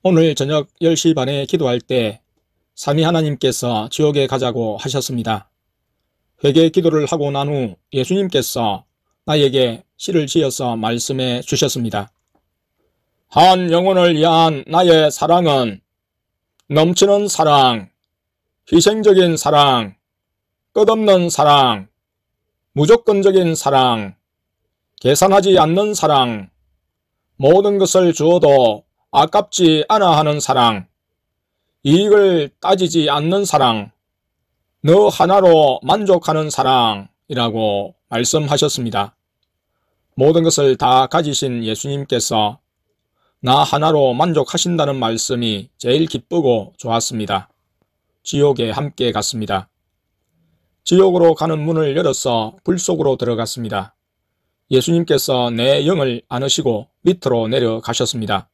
오늘 저녁 10시 반에 기도할 때 삼위 하나님께서 지옥에 가자고 하셨습니다. 회개 기도를 하고 난 후 예수님께서 나에게 시를 지어서 말씀해 주셨습니다. 한 영혼을 위한 나의 사랑은 넘치는 사랑, 희생적인 사랑, 끝없는 사랑, 무조건적인 사랑, 계산하지 않는 사랑, 모든 것을 주어도 아깝지 않아 하는 사랑, 이익을 따지지 않는 사랑, 너 하나로 만족하는 사랑이라고 말씀하셨습니다. 모든 것을 다 가지신 예수님께서 나 하나로 만족하신다는 말씀이 제일 기쁘고 좋았습니다. 지옥에 함께 갔습니다. 지옥으로 가는 문을 열어서 불 속으로 들어갔습니다. 예수님께서 내 영을 안으시고 밑으로 내려가셨습니다.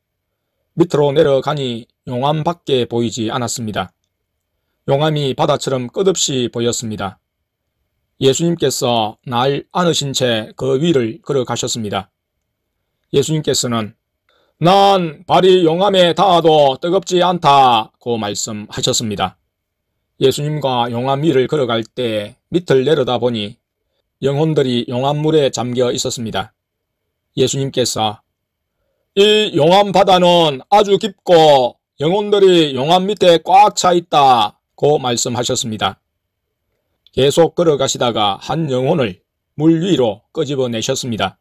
밑으로 내려가니 용암밖에 보이지 않았습니다. 용암이 바다처럼 끝없이 보였습니다. 예수님께서 날 안으신 채 그 위를 걸어가셨습니다. 예수님께서는 난 발이 용암에 닿아도 뜨겁지 않다고 말씀하셨습니다. 예수님과 용암 위를 걸어갈 때 밑을 내려다보니 영혼들이 용암물에 잠겨 있었습니다. 예수님께서 이 용암 바다는 아주 깊고 영혼들이 용암 밑에 꽉 차 있다고 말씀하셨습니다. 계속 걸어가시다가 한 영혼을 물 위로 끄집어내셨습니다.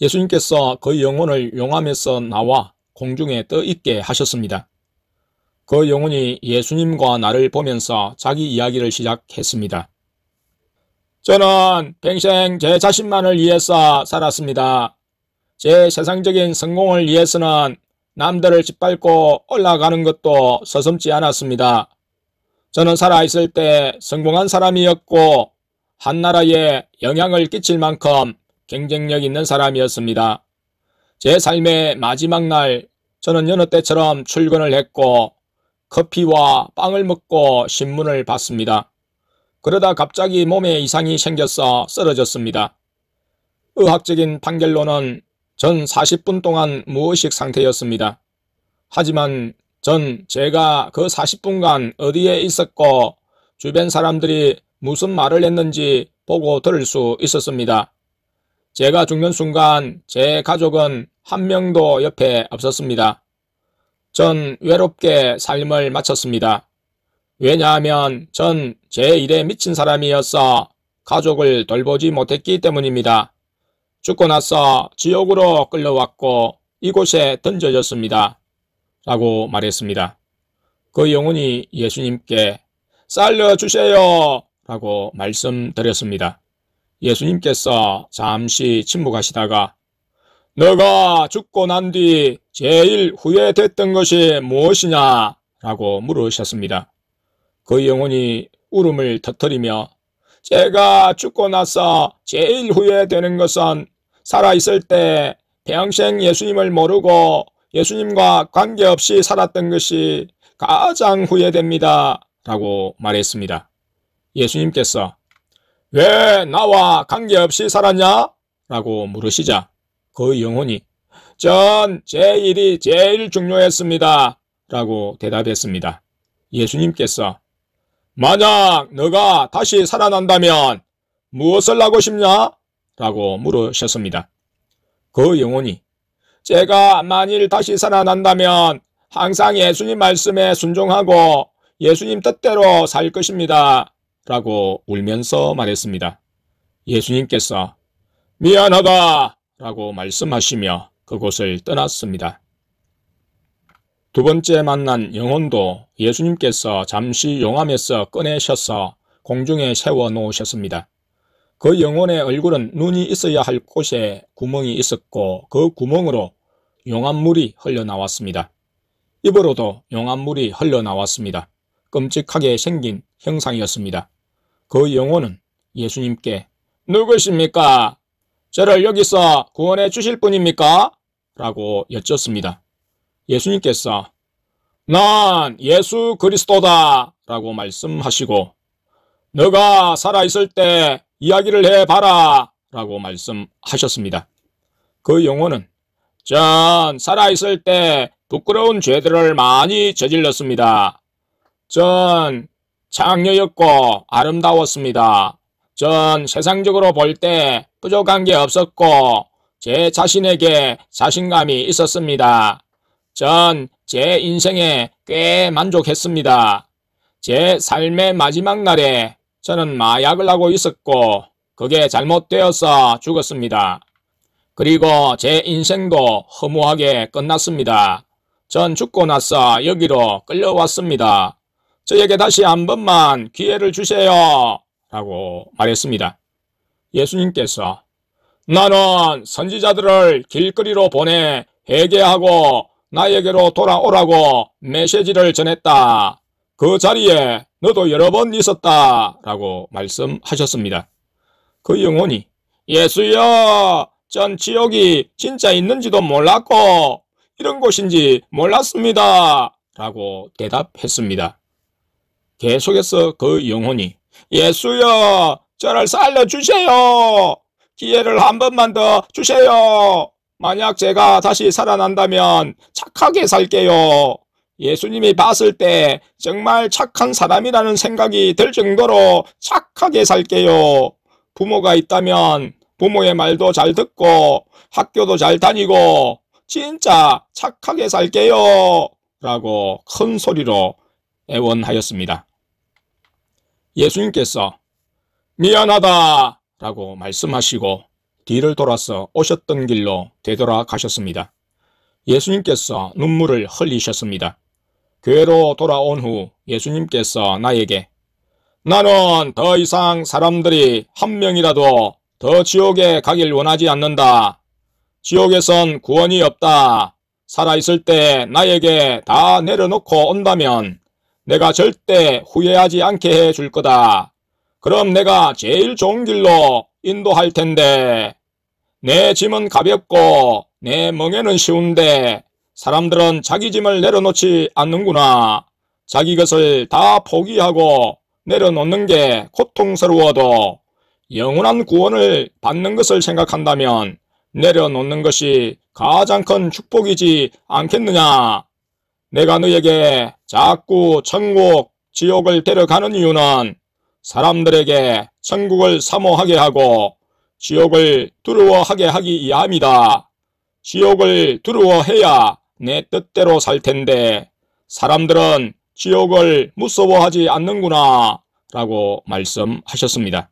예수님께서 그 영혼을 용암에서 나와 공중에 떠 있게 하셨습니다. 그 영혼이 예수님과 나를 보면서 자기 이야기를 시작했습니다. 저는 평생 제 자신만을 위해서 살았습니다. 제 세상적인 성공을 위해서는 남들을 짓밟고 올라가는 것도 서슴지 않았습니다. 저는 살아있을 때 성공한 사람이었고 한 나라에 영향을 끼칠 만큼 경쟁력 있는 사람이었습니다. 제 삶의 마지막 날 저는 여느 때처럼 출근을 했고 커피와 빵을 먹고 신문을 봤습니다. 그러다 갑자기 몸에 이상이 생겨서 쓰러졌습니다. 의학적인 판결로는 전 40분 동안 무의식 상태였습니다. 하지만 전 제가 그 40분간 어디에 있었고 주변 사람들이 무슨 말을 했는지 보고 들을 수 있었습니다. 제가 죽는 순간 제 가족은 한 명도 옆에 없었습니다. 전 외롭게 삶을 마쳤습니다. 왜냐하면 전 제 일에 미친 사람이어서 가족을 돌보지 못했기 때문입니다. 죽고 나서 지옥으로 끌려왔고 이곳에 던져졌습니다. 라고 말했습니다. 그 영혼이 예수님께 살려주세요 라고 말씀드렸습니다. 예수님께서 잠시 침묵하시다가 너가 죽고 난 뒤 제일 후회됐던 것이 무엇이냐 라고 물으셨습니다. 그 영혼이 울음을 터뜨리며 제가 죽고 나서 제일 후회되는 것은 살아있을 때 평생 예수님을 모르고 예수님과 관계없이 살았던 것이 가장 후회됩니다. 라고 말했습니다. 예수님께서 왜 나와 관계없이 살았냐? 라고 물으시자 그 영혼이 전 제 일이 제일 중요했습니다. 라고 대답했습니다. 예수님께서 만약 너가 다시 살아난다면 무엇을 하고 싶냐? 라고 물으셨습니다. 그 영혼이 제가 만일 다시 살아난다면 항상 예수님 말씀에 순종하고 예수님 뜻대로 살 것입니다. 라고 울면서 말했습니다. 예수님께서 미안하다 라고 말씀하시며 그곳을 떠났습니다. 두 번째 만난 영혼도 예수님께서 잠시 용암에서 꺼내셔서 공중에 세워 놓으셨습니다. 그 영혼의 얼굴은 눈이 있어야 할 곳에 구멍이 있었고 그 구멍으로 용암물이 흘러나왔습니다. 입으로도 용암물이 흘러나왔습니다. 끔찍하게 생긴 형상이었습니다. 그 영혼은 예수님께 누구십니까? 저를 여기서 구원해 주실 분입니까? 라고 여쭙습니다. 예수님께서 난 예수 그리스도다 라고 말씀하시고 너가 살아있을 때 이야기를 해봐라 라고 말씀하셨습니다. 그 영혼은 전 살아있을 때 부끄러운 죄들을 많이 저질렀습니다. 전 창녀였고 아름다웠습니다. 전 세상적으로 볼 때 부족한 게 없었고 제 자신에게 자신감이 있었습니다. 전 제 인생에 꽤 만족했습니다. 제 삶의 마지막 날에 저는 마약을 하고 있었고 그게 잘못되어서 죽었습니다. 그리고 제 인생도 허무하게 끝났습니다. 전 죽고 나서 여기로 끌려왔습니다. 저에게 다시 한 번만 기회를 주세요. 라고 말했습니다. 예수님께서 나는 선지자들을 길거리로 보내 회개하고 나에게로 돌아오라고 메시지를 전했다. 그 자리에 너도 여러 번 있었다. 라고 말씀하셨습니다. 그 영혼이 예수여, 전 지옥이 진짜 있는지도 몰랐고 이런 곳인지 몰랐습니다. 라고 대답했습니다. 계속해서 그 영혼이 예수여, 저를 살려주세요. 기회를 한 번만 더 주세요. 만약 제가 다시 살아난다면 착하게 살게요. 예수님이 봤을 때 정말 착한 사람이라는 생각이 들 정도로 착하게 살게요. 부모가 있다면 부모의 말도 잘 듣고 학교도 잘 다니고 진짜 착하게 살게요. 라고 큰 소리로 애원하였습니다. 예수님께서 미안하다 라고 말씀하시고 뒤를 돌아서 오셨던 길로 되돌아가셨습니다. 예수님께서 눈물을 흘리셨습니다. 교회로 돌아온 후 예수님께서 나에게 나는 더 이상 사람들이 한 명이라도 더 지옥에 가길 원하지 않는다. 지옥에선 구원이 없다. 살아있을 때 나에게 다 내려놓고 온다면 내가 절대 후회하지 않게 해줄 거다. 그럼 내가 제일 좋은 길로 인도할 텐데 내 짐은 가볍고 내 멍에는 쉬운데 사람들은 자기 짐을 내려놓지 않는구나. 자기 것을 다 포기하고 내려놓는 게 고통스러워도 영원한 구원을 받는 것을 생각한다면 내려놓는 것이 가장 큰 축복이지 않겠느냐. 내가 너에게 자꾸 천국, 지옥을 데려가는 이유는 사람들에게 천국을 사모하게 하고 지옥을 두려워하게 하기 위함이다. 지옥을 두려워해야 내 뜻대로 살 텐데 사람들은 지옥을 무서워하지 않는구나 라고 말씀하셨습니다.